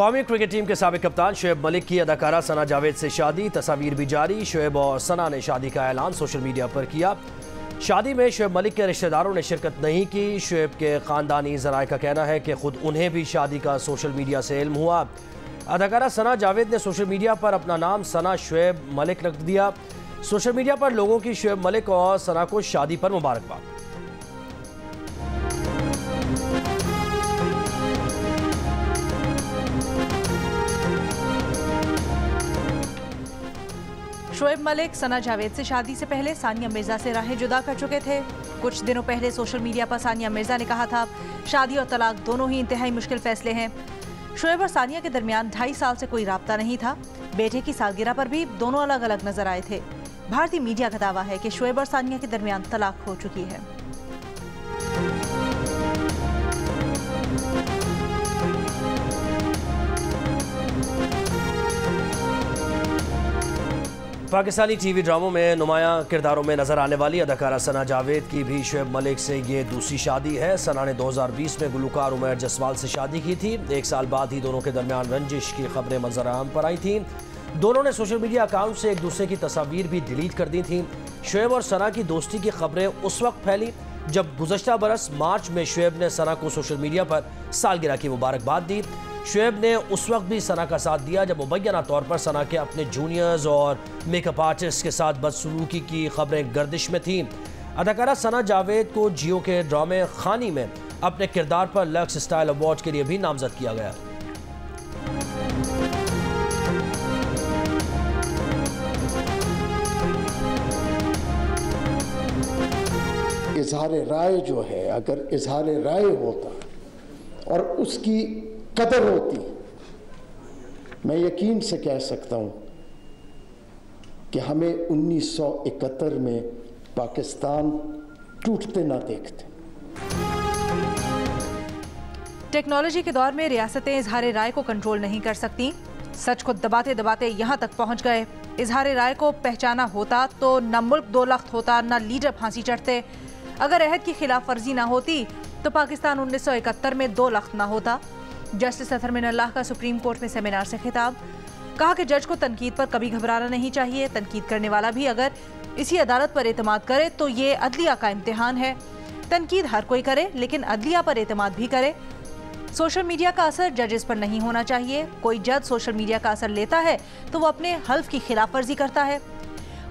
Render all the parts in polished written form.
कौमी cricket team के साबिक कप्तान शुएब मलिक की अदाकारा सना जावेद से शादी, तस्वीर भी जारी। शुएब और सना ने शादी का ऐलान सोशल मीडिया पर किया। शादी में शुएब मलिक के रिश्तेदारों ने शिरकत नहीं की। शुएब के खानदानी ज़राए का कहना है कि खुद उन्हें भी शादी का सोशल मीडिया से इल्म हुआ। अदाकारा सना जावेद ने सोशल मीडिया पर अपना नाम सना शुएब मलिक रख दिया। सोशल मीडिया पर लोगों की शुएब मलिक और सना को शादी पर मुबारकबाद। शुएब मलिक सना जावेद से शादी से पहले सानिया मिर्जा से राहें जुदा कर चुके थे। कुछ दिनों पहले सोशल मीडिया पर सानिया मिर्जा ने कहा था, शादी और तलाक दोनों ही इंतहाई मुश्किल फैसले हैं। शुएब और सानिया के दरमियान 2.5 साल से कोई राब्ता नहीं था। बेटे की सालगिरह पर भी दोनों अलग अलग नजर आए थे। भारतीय मीडिया का दावा है कि शुएब और सानिया के दरमियान तलाक हो चुकी है। पाकिस्तानी टीवी ड्रामों में नुमायां किरदारों में नजर आने वाली अदाकारा सना जावेद की भी शुएब मलिक से ये दूसरी शादी है। सना ने 2020 में गुलकार उमैर जसवाल से शादी की थी। 1 साल बाद ही दोनों के दरमियान रंजिश की खबरें मंजर आम पर आई थीं। दोनों ने सोशल मीडिया अकाउंट से एक दूसरे की तस्वीर भी डिलीट कर दी थीं। शुएब और सना की दोस्ती की खबरें उस वक्त फैली जब गुज़श्ता बरस मार्च में शुएब ने सना को सोशल मीडिया पर सालगिरह की मुबारकबाद दी। शुएब ने उस वक्त भी सना का साथ दिया जब मुबैना तौर पर सना के अपने जूनियर्स और मेकअप आर्टिस्ट के साथ बदसलूकी की खबरें गर्दिश में थीं। अदाकारा सना जावेद को जियो के ड्रामे खानी में अपने किरदार पर लक्स स्टाइल अवार्ड के लिए भी नामजद किया गया। इजहार राय जो है, अगर इजहार राय होता और उसकी कदर होती, मैं यकीन से कह सकता हूं कि हमें 1971 में पाकिस्तान टूटते ना देखते। टेक्नोलॉजी के दौर में रियासतें इजहार राय को कंट्रोल नहीं कर सकती। सच को दबाते दबाते यहां तक पहुंच गए। इजहार राय को पहचाना होता तो न मुल्क दो लख्त होता, न लीडर फांसी चढ़ते। अगर अहद की खिलाफ वर्जी ना होती तो पाकिस्तान 1971 में 2 लख्त ना होता। जस्टिस अतहर मिनल्लाह का सुप्रीम कोर्ट में सेमिनार से खिताब। कहा कि जज को तनकीद पर कभी घबराना नहीं चाहिए। तनकीद करने वाला भी अगर इसी अदालत पर एतमाद करे तो ये अदलिया का इम्तिहान है। तनकीद हर कोई करे, लेकिन अदलिया पर एतमाद भी करे। सोशल मीडिया का असर जजेस पर नहीं होना चाहिए। कोई जज सोशल मीडिया का असर लेता है तो वो अपने हल्फ की खिलाफ वर्जी करता है।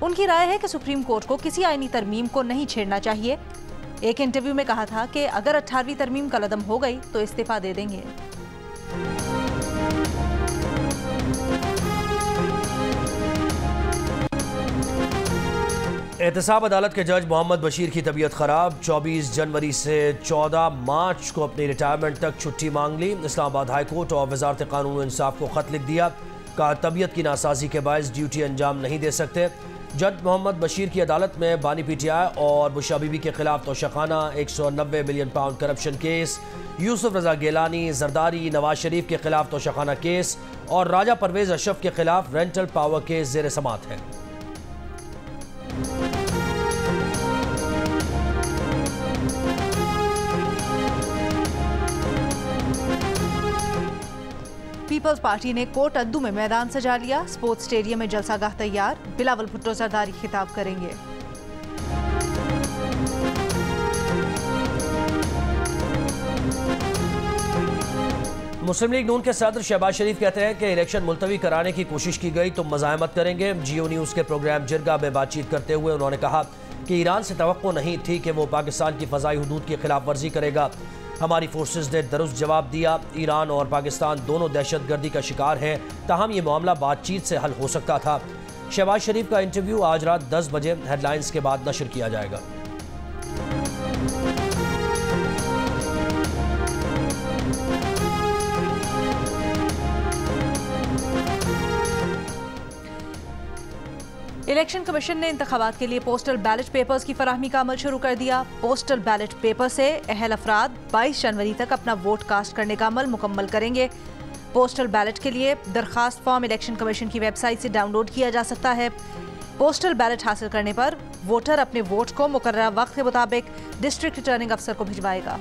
उनकी राय है कि सुप्रीम कोर्ट को किसी आईनी तरमीम को नहीं छेड़ना चाहिए। एक इंटरव्यू में कहा था कि अगर 18वीं तरमीम कलअदम हो गई तो इस्तीफा दे देंगे। एहतसाब अदालत के जज मोहम्मद बशीर की तबीयत खराब। 24 जनवरी से 14 मार्च को अपनी रिटायरमेंट तक छुट्टी मांग ली। इस्लामाबाद हाई कोर्ट और वजारत कानून और इंसाफ को खत लिख दिया। कहा तबीयत की नासाजी के बायस ड्यूटी अंजाम नहीं दे सकते। जज मोहम्मद बशीर की अदालत में बानी पीटीआई और बुशरा बीबी के खिलाफ Toshakhana 190 million pound corruption case, Yusuf Raza Gilani, Zardari, Nawaz Sharif के खिलाफ तोशाखाना केस और राजा परवेज अशरफ के खिलाफ रेंटल पावर केस जेर समात है। पीपल्स पार्टी ने कोट अद्दू में मैदान सजा लिया। स्पोर्ट्स स्टेडियम में जलसागाह तैयार। बिलावल भुट्टो जरदारी खिताब करेंगे। मुस्लिम लीग नून के सदर शहबाज शरीफ कहते हैं कि इलेक्शन मुलतवी कराने की कोशिश की गई तो मज़ाहमत करेंगे। जियो न्यूज़ के प्रोग्राम जिरगा में बातचीत करते हुए उन्होंने कहा कि ईरान से तवक्को नहीं थी कि वो पाकिस्तान की फ़ज़ाई हुदूद की खिलाफ वर्जी करेगा। हमारी फोर्सेस ने दुरुस्त जवाब दिया। ईरान और पाकिस्तान दोनों दहशतगर्दी का शिकार हैं, ताहम ये मामला बातचीत से हल हो सकता था। शहबाज शरीफ का इंटरव्यू आज रात 10 बजे हेडलाइंस के बाद नशर किया जाएगा। इलेक्शन कमीशन ने इंतखाबात के लिए पोस्टल बैलेट पेपर्स की फराहमी का अमल शुरू कर दिया। पोस्टल बैलेट पेपर से अहल अफराद 22 जनवरी तक अपना वोट कास्ट करने का अमल मुकम्मल करेंगे। पोस्टल बैलेट के लिए दरखास्त फॉर्म इलेक्शन कमीशन की वेबसाइट से डाउनलोड किया जा सकता है। पोस्टल बैलेट हासिल करने पर वोटर अपने वोट को मुकर्ररा वक्त के मुताबिक डिस्ट्रिक्ट रिटर्निंग अफसर को भिजवाएगा।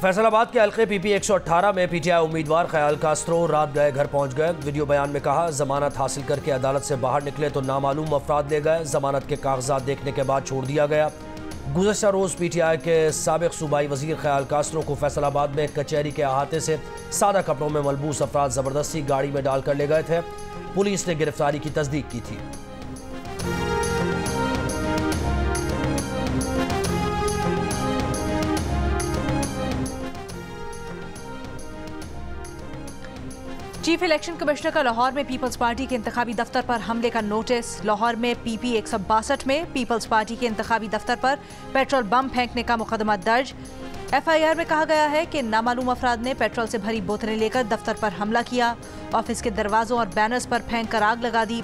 फैसलाबाद के हल्के PP 118 में PTI उम्मीदवार ख्याल कास्त्रो रात गए घर पहुंच गए। वीडियो बयान में कहा, जमानत हासिल करके अदालत से बाहर निकले तो नामालूम अफराद ले गए। जमानत के कागजात देखने के बाद छोड़ दिया गया। गुज़श्ता रोज़ PTI के साबिक सूबाई वजीर ख्याल कास्त्रो को फैसलाबाद में कचहरी के अहाते से सादा कपड़ों में मलबूस अफराद ज़बरदस्ती गाड़ी में डालकर ले गए थे। पुलिस ने गिरफ्तारी की तस्दीक की थी। चीफ इलेक्शन कमिश्नर का लाहौर में पीपल्स पार्टी के इंतखाबी दफ्तर पर हमले का नोटिस। लाहौर में PP 162 में पीपल्स पार्टी के इंतखाबी दफ्तर पर पेट्रोल बम फेंकने का मुकदमा दर्ज। FIR में कहा गया है कि नामालूम अफराद ने पेट्रोल से भरी बोतलें लेकर दफ्तर पर हमला किया। ऑफिस के दरवाजों और बैनर्स पर फेंक कर आग लगा दी।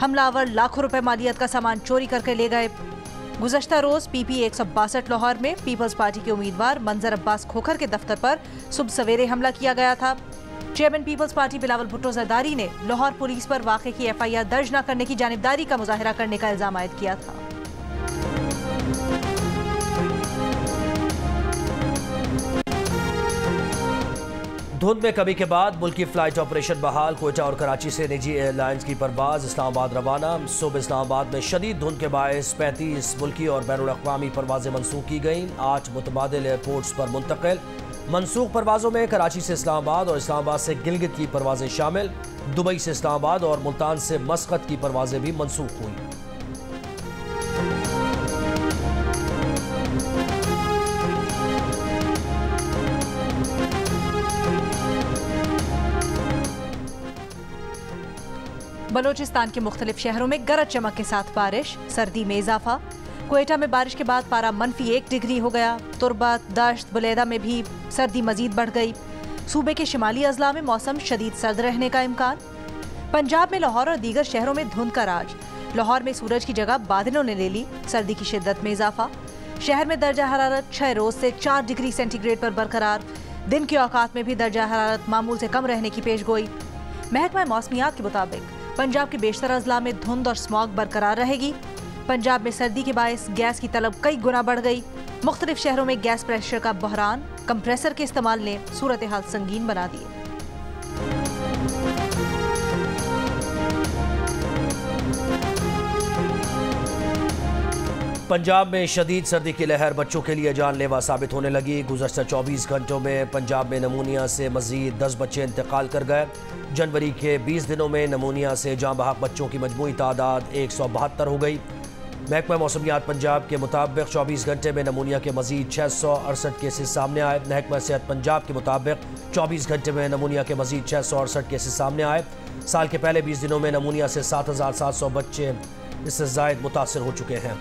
हमलावर लाखों रुपए मालियत का सामान चोरी करके ले गए। गुज़श्ता रोज PP 162 लाहौर में पीपल्स पार्टी के उम्मीदवार मंजर अब्बास खोखर के दफ्तर पर सुबह सवेरे हमला किया गया था। Chairman people's party Bilawal Bhutto Zardari ने लाहौर पुलिस पर वाक़े की FIR दर्ज न करने की जानिबदारी का मुजाहिरा करने का इल्जाम आयद किया था। धुंध में कमी के बाद मुल्की फ्लाइट ऑपरेशन बहाल। कोयटा और कराची से निजी एयरलाइंस की परवाज इस्लामाबाद रवाना। सुबह इस्लामाबाद में शदीद धुंध के बायस 35 मुल्की और बैनुल अक़वामी परवाजें मनसूख की गईं। 8 मुतबादिल एयरपोर्ट्स पर मुंतकिल। मनसूख परवाज़ों में कराची से इस्लामाबाद और इस्लामाबाद से गिलगित की परवाजें शामिल। दुबई से इस्लामाबाद और मुल्तान से मस्कत की परवाजें भी मनसूख हुई। बलोचिस्तान के मुख्तलिफ शहरों में गरज चमक के साथ बारिश। सर्दी में इजाफा। कोयटा में बारिश के बाद पारा -1 डिग्री हो गया। तुरबत, दश्त, बुलेदा में भी सर्दी मजीद बढ़ गई। सूबे के शिमाली अजला में मौसम शदीद सर्द रहने का इम्कान। पंजाब में लाहौर और दीगर शहरों में धुंध का राज। लाहौर में सूरज की जगह बादलों ने ले ली। सर्दी की शिद्दत में इजाफा। शहर में दर्जा हरारत 6 रोज से 4 डिग्री सेंटीग्रेड पर बरकरार। दिन के औकात में भी दर्जा हरारत मामूल से कम रहने की पेशगोई। महकमा मौसमियात के मुताबिक पंजाब के बेशतर अजला में धुंध और स्मॉग बरकरार रहेगी। पंजाब में सर्दी के बायस गैस की तलब कई गुना बढ़ गई। मुख्तलिफ शहरों में गैस प्रेशर का बहरान। कंप्रेसर के इस्तेमाल ने सूरत हाल संगीन बना दी। पंजाब में शदीद सर्दी की लहर बच्चों के लिए जानलेवा साबित होने लगी। गुज़श्ता 24 घंटों में पंजाब में नमूनिया से मजीद 10 बच्चे इंतकाल कर गए। जनवरी के 20 दिनों में नमूनिया से जाँ बहक बच्चों की मजमूई तादाद 172 हो गई। महकमा मौसमियात पंजाब के मुताबिक 24 घंटे में नमूनिया के मजीद 668 केसेस सामने आए। महकमा सेहत पंजाब के मुताबिक 24 घंटे में नमूनिया के मजीद 668 केसेस सामने आए। साल के पहले 20 दिनों में नमूनिया से 7700 बच्चे इससे ज़ायद मुतासर हो चुके हैं।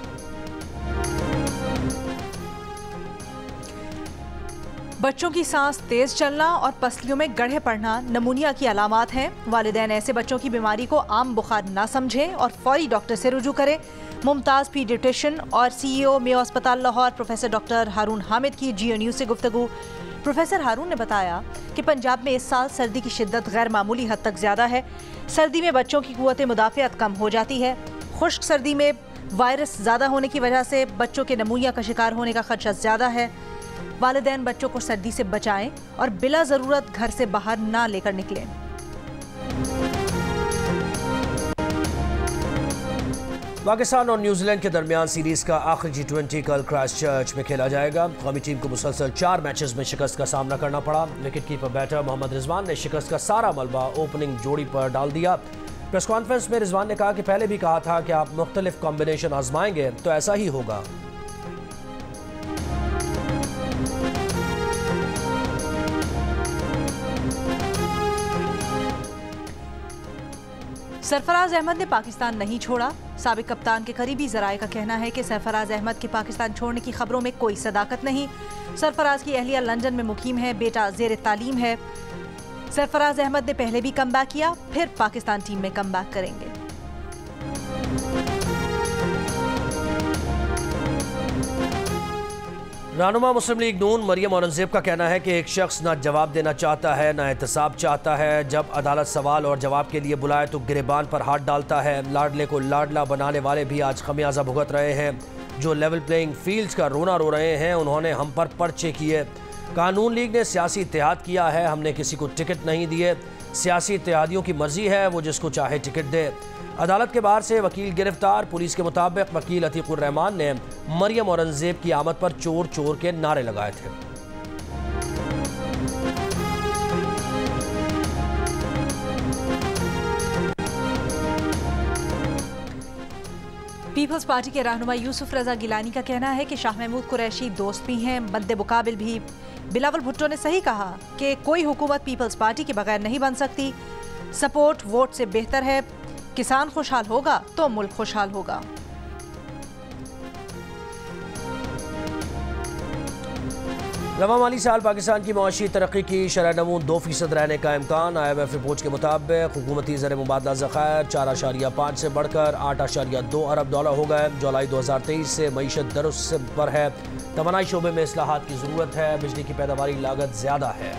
बच्चों की सांस तेज चलना और पसलियों में गड्ढे पड़ना नमूनिया की अलामात हैं। वालिदैन ऐसे बच्चों की बीमारी को आम बुखार ना समझें और फौरी डॉक्टर से रुजू करें। मुमताज़ पीडियाट्रिशियन और CEO मेयो अस्पताल लाहौर प्रोफेसर डॉक्टर हारून हामिद की GO न्यूज़ से गुफ्तगू। प्रोफेसर हारून ने बताया कि पंजाब में इस साल सर्दी की शिद्दत गैर मामूली हद तक ज़्यादा है। सर्दी में बच्चों की कुव्वत मुदाफ़ियत कम हो जाती है। खुश्क सर्दी में वायरस ज़्यादा होने की वजह से बच्चों के नमूनिया का शिकार होने का खदशा ज़्यादा है। वालिदैन बच्चों को सर्दी से बचाएं और बिला ज़रूरत घर से बाहर ना लेकर निकलें। पाकिस्तान और न्यूजीलैंड के दरमियान सीरीज का आखिरी T20 कल क्राइस्टचर्च में खेला जाएगा। कौमी टीम को मुसलसल 4 मैचेस में शिकस्त का सामना करना पड़ा। Wicket keeper batter Mohammad Rizwan ने शिकस्त का सारा मलबा ओपनिंग जोड़ी पर डाल दिया। प्रेस कॉन्फ्रेंस में रिजवान ने कहा कि पहले भी कहा था कि आप मुख्तलिफ कॉम्बिनेशन आजमाएंगे तो ऐसा ही होगा। सरफराज अहमद ने पाकिस्तान नहीं छोड़ा। साबिक कप्तान के करीबी जराये का कहना है कि सरफराज अहमद के पाकिस्तान छोड़ने की खबरों में कोई सदाकत नहीं। सरफराज की अहलिया लंदन में मुकीम है, बेटा जेर तालीम है। सरफराज अहमद ने पहले भी कमबैक किया, फिर पाकिस्तान टीम में कमबैक करेंगे। रहनुमा मुस्लिम लीग नून मरियम औरंगजेब का कहना है कि एक शख्स ना जवाब देना चाहता है ना एहतसाब चाहता है। जब अदालत सवाल और जवाब के लिए बुलाए तो गिरेबान पर हाथ डालता है। लाडले को लाडला बनाने वाले भी आज खमियाजा भुगत रहे हैं। जो लेवल प्लेइंग फील्ड का रोना रो रहे हैं उन्होंने हम पर पर्चे किए। कानून लीग ने सियासी इत्तेहाद किया है, हमने किसी को टिकट नहीं दिए। सियासी इत्तेहादियों की मर्जी है, वो जिसको चाहे टिकट दे। अदालत के बाहर से वकील गिरफ्तार। पुलिस के मुताबिक वकील अतीकुर रहमान ने मरियम औरंगजेब की आमद पर चोर चोर के नारे लगाए थे। पीपल्स पार्टी के रहनुमा यूसुफ रजा गिलानी का कहना है कि शाह महमूद कुरैशी दोस्त भी हैं, मद्दे मुकाबिल भी। बिलावल भुट्टो ने सही कहा कि कोई हुकूमत पीपल्स पार्टी के बगैर नहीं बन सकती। सपोर्ट वोट से बेहतर है। किसान खुशहाल होगा तो मुल्क खुशहाल होगा। रवा माली साल पाकिस्तान की मुआशी तरक्की की शरह नमून 2% रहने का इम्कान। IMF रिपोर्ट के मुताबिक हुकूमती ज़र मुबादला ज़खायर 4.5 से बढ़कर 8.2 अरब डॉलर हो गए। जुलाई 2023 से मईशत दरुस्त पर है। तवानाई शोबे में इस्लाहात की ज़रूरत है। बिजली की पैदावारी लागत ज़्यादा है।